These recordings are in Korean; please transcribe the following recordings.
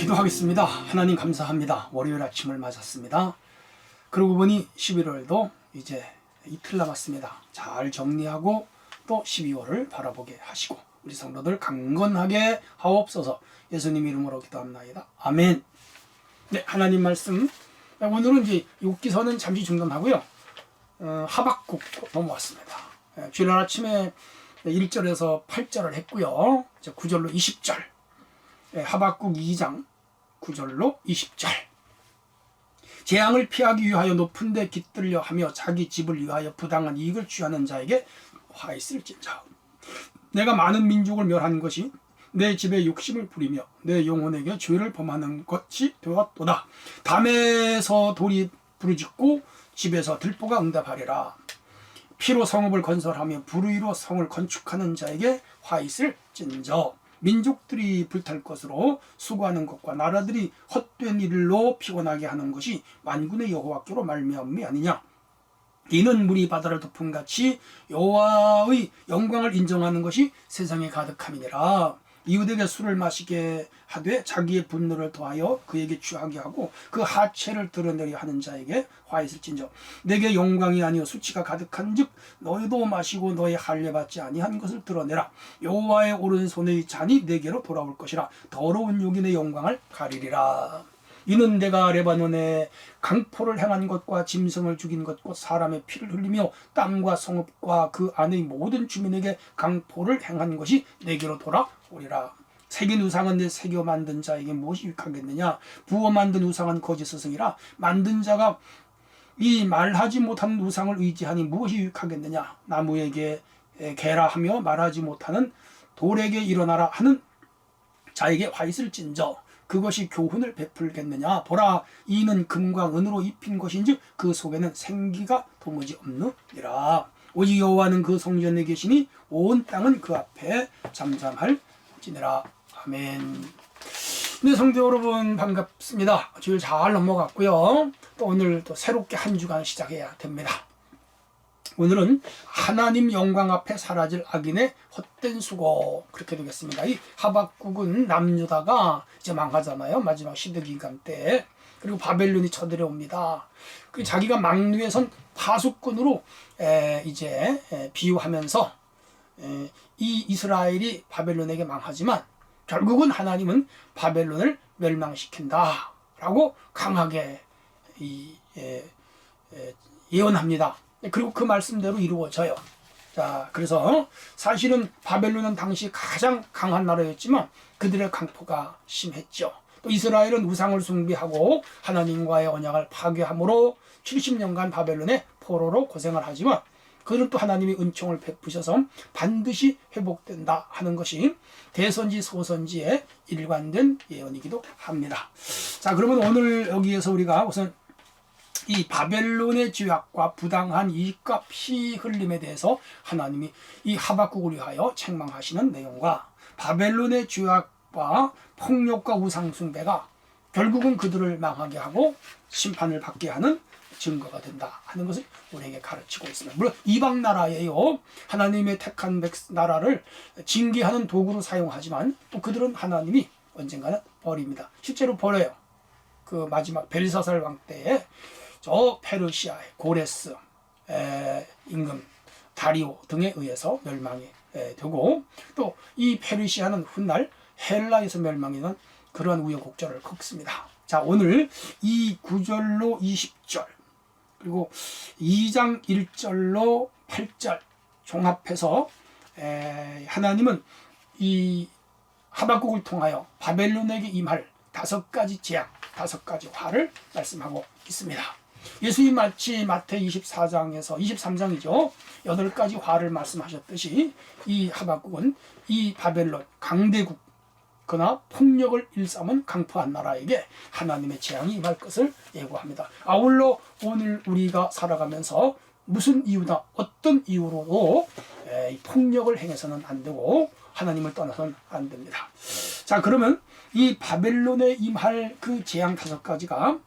기도하겠습니다. 하나님 감사합니다. 월요일 아침을 맞았습니다. 그러고 보니 11월도 이제 이틀 남았습니다. 잘 정리하고 또 12월을 바라보게 하시고 우리 성도들 강건하게 하옵소서. 예수님 이름으로 기도합나이다. 아멘. 네, 하나님 말씀. 오늘은 이제 욥기서는 잠시 중단하고요. 하박국 넘어왔습니다. 주일 아침에 1절에서 8절을 했고요. 9절로 20절. 하박국 2장 9절로 20절. 재앙을 피하기 위하여 높은 데 깃들려 하며 자기 집을 위하여 부당한 이익을 취하는 자에게 화 있을진저. 내가 많은 민족을 멸한 것이 내 집에 욕심을 부리며 내 영혼에게 죄를 범하는 것이 되었도다. 담에서 돌이 부르짖고 집에서 들보가 응답하리라. 피로 성읍을 건설하며 불의로 성을 건축하는 자에게 화 있을진저. 민족들이 불탈 것으로 수고하는 것과 나라들이 헛된 일로 피곤하게 하는 것이 만군의 여호와께로 말미암음이 아니냐. 이는 물이 바다를 덮음같이 여호와의 영광을 인정하는 것이 세상에 가득함이니라. 이웃에게 술을 마시게 하되 자기의 분노를 더하여 그에게 취하게 하고 그 하체를 드러내려 하는 자에게 화 있을진저. 내게 영광이 아니요 수치가 가득한즉 너희도 마시고 너의 할례 받지 아니한 것을 드러내라. 여호와의 오른손의 잔이 내게로 돌아올 것이라. 더러운 욕인의 영광을 가리리라. 이는 내가 레바논에 강포를 행한 것과 짐승을 죽인 것과 사람의 피를 흘리며 땅과 성읍과 그 안의 모든 주민에게 강포를 행한 것이 내게로 돌아오리라. 새긴 우상은 내 새겨 만든 자에게 무엇이 유익하겠느냐. 부어 만든 우상은 거짓 스승이라. 만든 자가 이 말하지 못하는 우상을 의지하니 무엇이 유익하겠느냐. 나무에게 개라 하며 말하지 못하는 돌에게 일어나라 하는 자에게 화 있을진저. 그것이 교훈을 베풀겠느냐. 보라, 이는 금과 은으로 입힌 것인즉 그 속에는 생기가 도무지 없느니라. 오직 여호와는 그 성전에 계시니 온 땅은 그 앞에 잠잠할지니라. 아멘. 네, 성도 여러분 반갑습니다. 주일 잘 넘어갔고요. 또 오늘 또 새롭게 한 주간 시작해야 됩니다. 오늘은 하나님 영광 앞에 사라질 악인의 헛된 수고, 그렇게 되겠습니다. 이 하박국은 남유다가 이제 망하잖아요. 마지막 시드기간 때. 그리고 바벨론이 쳐들어옵니다. 그 자기가 망류에 선 파수꾼으로 이제 비유하면서 이 이스라엘이 바벨론에게 망하지만 결국은 하나님은 바벨론을 멸망시킨다라고 강하게 예언합니다. 그리고 그 말씀대로 이루어져요. 자, 그래서 사실은 바벨론은 당시 가장 강한 나라였지만 그들의 강포가 심했죠. 또 이스라엘은 우상을 숭배하고 하나님과의 언약을 파괴함으로 70년간 바벨론의 포로로 고생을 하지만 그들은 또 하나님이 은총을 베푸셔서 반드시 회복된다 하는 것이 대선지 소선지의 일관된 예언이기도 합니다. 자, 그러면 오늘 여기에서 우리가 우선 이 바벨론의 죄악과 부당한 이익과 피 흘림에 대해서 하나님이 이 하박국을 위하여 책망하시는 내용과 바벨론의 죄악과 폭력과 우상숭배가 결국은 그들을 망하게 하고 심판을 받게 하는 증거가 된다 하는 것을 우리에게 가르치고 있습니다. 물론 이방 나라예요. 하나님의 택한 나라를 징계하는 도구로 사용하지만 또 그들은 하나님이 언젠가는 버립니다. 실제로 버려요. 그 마지막 벨사살 왕 때에 저 페르시아의 고레스 임금 다리오 등에 의해서 멸망이 되고 또 이 페르시아는 훗날 헬라에서 멸망이 된 그러한 우여곡절을 겪습니다. 자, 오늘 이 9절로 20절 그리고 2장 1절로 8절 종합해서 하나님은 이 하박국을 통하여 바벨론에게 임할 5가지 재앙, 5가지 화를 말씀하고 있습니다. 예수님 마치 마태 24장에서 23장이죠. 8가지 화를 말씀하셨듯이 이 하박국은 이 바벨론 강대국 그러나 폭력을 일삼은 강포한 나라에게 하나님의 재앙이 임할 것을 예고합니다. 아울러 오늘 우리가 살아가면서 무슨 이유나 어떤 이유로도 폭력을 행해서는 안 되고 하나님을 떠나서는 안 됩니다. 자, 그러면 이 바벨론에 임할 그 재앙 5가지가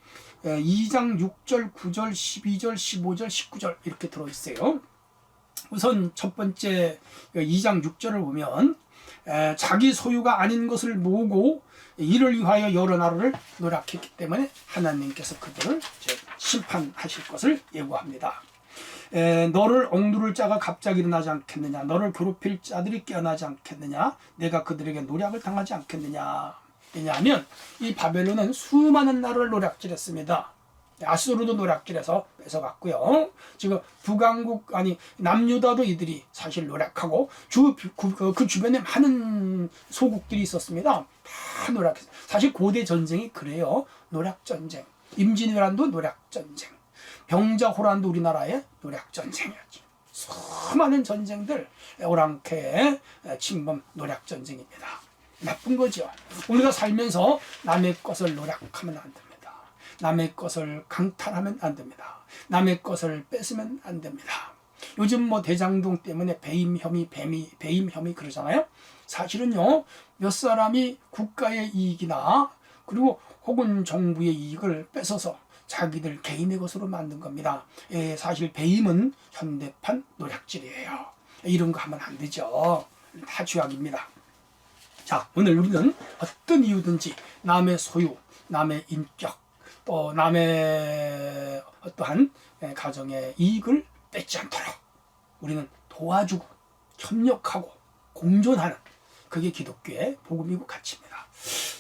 2장 6절, 9절, 12절, 15절, 19절 이렇게 들어있어요. 우선 첫 번째 2장 6절을 보면 자기 소유가 아닌 것을 모으고 이를 위하여 여러 나라를 노력했기 때문에 하나님께서 그들을 심판하실 것을 예고합니다. 너를 억누를 자가 갑자기 일어나지 않겠느냐, 너를 괴롭힐 자들이 깨어나지 않겠느냐, 내가 그들에게 노략을 당하지 않겠느냐. 왜냐하면 이 바벨론은 수많은 나라를 노략질했습니다. 아수르도 노략질해서 뺏어갔고요. 지금 북왕국 아니 남유다도 이들이 사실 노략하고 그 주변에 많은 소국들이 있었습니다. 다 노략했어요. 사실 고대 전쟁이 그래요. 노략전쟁. 임진왜란도 노략전쟁. 병자호란도 우리나라의 노략전쟁이었죠. 수많은 전쟁들 오랑캐의 침범 노략전쟁입니다. 나쁜 거죠. 우리가 살면서 남의 것을 노략하면 안 됩니다. 남의 것을 강탈하면 안 됩니다. 남의 것을 뺏으면 안 됩니다. 요즘 뭐 대장동 때문에 배임 혐의 그러잖아요. 사실은요, 몇 사람이 국가의 이익이나 그리고 혹은 정부의 이익을 뺏어서 자기들 개인의 것으로 만든 겁니다. 사실 배임은 현대판 노략질이에요. 이런 거 하면 안 되죠. 다 죄악입니다. 자, 오늘 우리는 어떤 이유든지 남의 소유, 남의 인격, 또 남의 어떠한 가정의 이익을 뺏지 않도록 우리는 도와주고 협력하고 공존하는, 그게 기독교의 복음이고 가치입니다.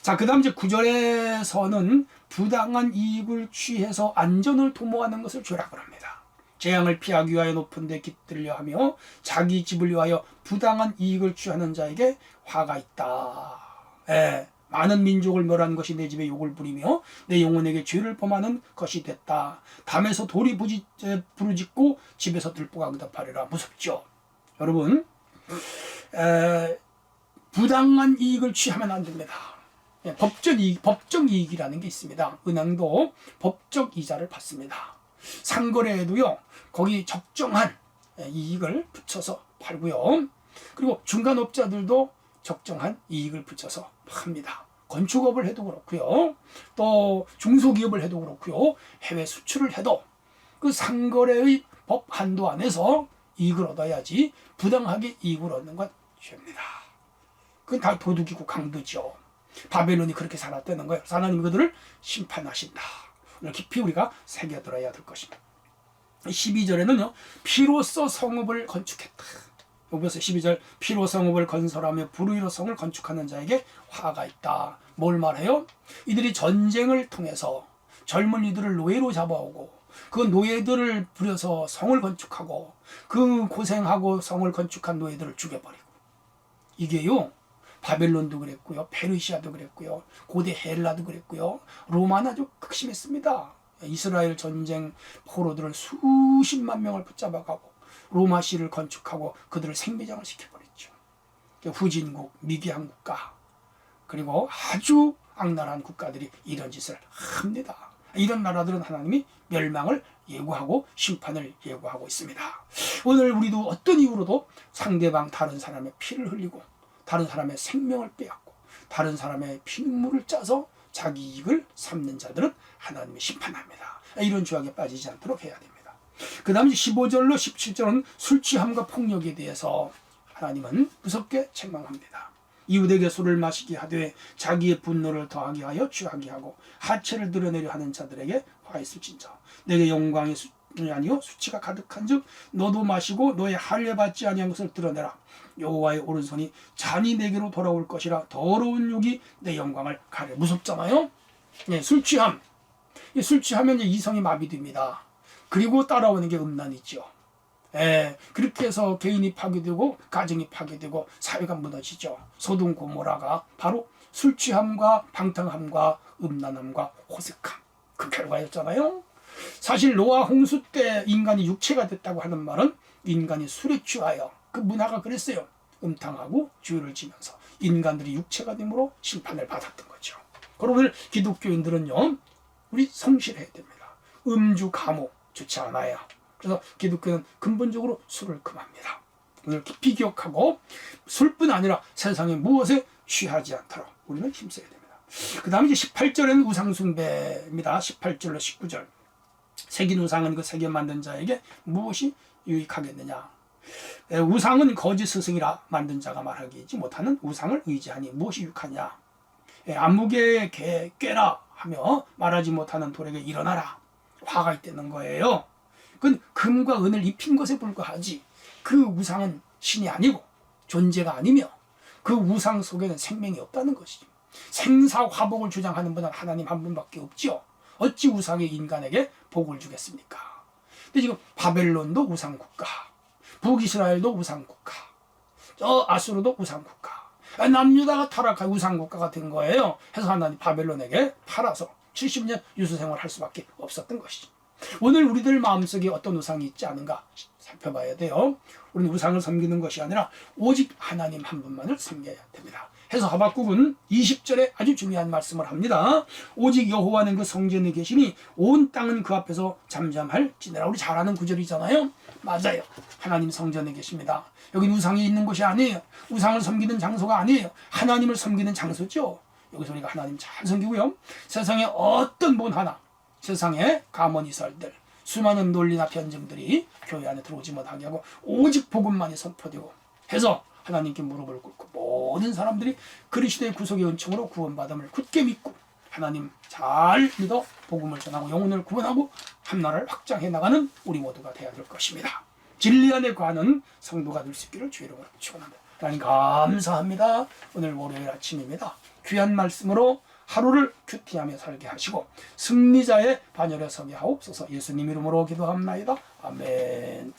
자, 그 다음 이제 9절에서는 부당한 이익을 취해서 안전을 도모하는 것을 죄라고 합니다. 재앙을 피하기 위하여 높은 데 깃들려 하며 자기 집을 위하여 부당한 이익을 취하는 자에게 화가 있다. 많은 민족을 멸한 것이 내 집에 욕을 부리며 내 영혼에게 죄를 범하는 것이 됐다. 담에서 돌이 부르짖고 집에서 들보가 응답하리라. 무섭죠? 여러분, 부당한 이익을 취하면 안 됩니다. 법적 이익이라는 게 있습니다. 은행도 법적 이자를 받습니다. 상거래에도요, 거기 적정한 이익을 붙여서 팔고요. 그리고 중간업자들도 적정한 이익을 붙여서 팝니다. 건축업을 해도 그렇고요. 또 중소기업을 해도 그렇고요. 해외 수출을 해도 그 상거래의 법 한도 안에서 이익을 얻어야지 부당하게 이익을 얻는 건 죄입니다. 그건 다 도둑이고 강도죠. 바벨론이 그렇게 살았다는 거예요. 하나님 그들을 심판하신다. 오늘 깊이 우리가 새겨들어야 될 것입니다. 12절에는요. 피로써 성읍을 건축했다. 여기서 12절 피로 성읍을 건설하며 불의로 성을 건축하는 자에게 화가 있다. 뭘 말해요? 이들이 전쟁을 통해서 젊은이들을 노예로 잡아오고 그 노예들을 부려서 성을 건축하고 그 고생하고 성을 건축한 노예들을 죽여버리고, 이게요 바벨론도 그랬고요, 페르시아도 그랬고요, 고대 헬라도 그랬고요, 로마는 아주 극심했습니다. 이스라엘 전쟁 포로들을 수십만 명을 붙잡아가고 로마시를 건축하고 그들을 생매장을 시켜버렸죠. 후진국, 미개한 국가, 그리고 아주 악랄한 국가들이 이런 짓을 합니다. 이런 나라들은 하나님이 멸망을 예고하고 심판을 예고하고 있습니다. 오늘 우리도 어떤 이유로도 상대방 다른 사람의 피를 흘리고 다른 사람의 생명을 빼앗고 다른 사람의 피눈물을 짜서 자기 이익을 삼는 자들은 하나님이 심판합니다. 이런 죄악에 빠지지 않도록 해야 됩니다. 그 다음 15절로 17절은 술 취함과 폭력에 대해서 하나님은 무섭게 책망합니다. 이웃에게 술을 마시게 하되 자기의 분노를 더하게 하여 취하게 하고 하체를 드러내려 하는 자들에게 화 있을진저 내게 영광이 아니요 수치가 가득한즉 너도 마시고 너의 할례 받지 아니한 것을 드러내라. 여호와의 오른손이 잔이 내게로 돌아올 것이라. 더러운 욕이 내 영광을 가려. 무섭잖아요. 술 취함. 술 취하면 이성이 마비됩니다. 그리고 따라오는 게 음란이죠. 그렇게 해서 개인이 파괴되고 가정이 파괴되고 사회가 무너지죠. 소돔 고모라가 바로 술 취함과 방탕함과 음란함과 호색함, 그 결과였잖아요. 사실 노아 홍수 때 인간이 육체가 됐다고 하는 말은 인간이 술에 취하여, 그 문화가 그랬어요. 음탕하고 죄를 지면서 인간들이 육체가 됨으로 심판을 받았던 거죠. 그리고 오늘 기독교인들은요, 우리 성실해야 됩니다. 음주 감옥 좋지 않아요. 그래서 기독교는 근본적으로 술을 금합니다. 오늘 깊이 기억하고 술뿐 아니라 세상에 무엇에 취하지 않도록 우리는 힘써야 됩니다. 그 다음에 이제 18절에는 우상숭배입니다. 18절로 19절. 새긴 우상은 그 새겨 만든 자에게 무엇이 유익하겠느냐. 우상은 거짓 스승이라 만든 자가 말하기 못하는 우상을 의지하니 무엇이 유하냐. 안무개 개 꾀라 하며 말하지 못하는 돌에게 일어나라. 화가 있다는 거예요. 그건 금과 은을 입힌 것에 불과하지 그 우상은 신이 아니고 존재가 아니며 그 우상 속에는 생명이 없다는 것이죠. 생사화복을 주장하는 분은 하나님 한 분밖에 없지요. 어찌 우상이 인간에게 복을 주겠습니까? 근데 지금 바벨론도 우상국가, 북이스라엘도 우상국가, 저 아수르도 우상국가, 남유다가 타락한 우상국가가 된 거예요. 해서 하나님 바벨론에게 팔아서 70년 유수생활을 할 수밖에 없었던 것이죠. 오늘 우리들 마음속에 어떤 우상이 있지 않은가 살펴봐야 돼요. 우리는 우상을 섬기는 것이 아니라 오직 하나님 한 분만을 섬겨야 됩니다. 해서 하박국은 20절에 아주 중요한 말씀을 합니다. 오직 여호와는 그 성전에 계시니 온 땅은 그 앞에서 잠잠할지니라. 우리 잘 아는 구절이잖아요. 맞아요. 하나님 성전에 계십니다. 여기는 우상이 있는 곳이 아니에요. 우상을 섬기는 장소가 아니에요. 하나님을 섬기는 장소죠. 여기서 우리가 하나님 잘 섬기고요. 세상에 어떤 분 하나, 세상에 가문이설들, 수많은 논리나 변증들이 교회 안에 들어오지 못하게 하고 오직 복음만이 선포되고 해서 하나님께 무릎을 꿇고 모든 사람들이 그리스도의 구속의 은총으로 구원받음을 굳게 믿고 하나님 잘 믿어 복음을 전하고 영혼을 구원하고 한나라를 확장해 나가는 우리 모두가 되어야 될 것입니다. 진리 안에 거하는 성도가 될 수 있기를 주의 이름으로 축원합니다. 하나님 감사합니다. 오늘 월요일 아침입니다. 귀한 말씀으로 하루를 큐티하며 살게 하시고 승리자의 반열에 서게 하옵소서. 예수님 이름으로 기도합나이다. 아멘.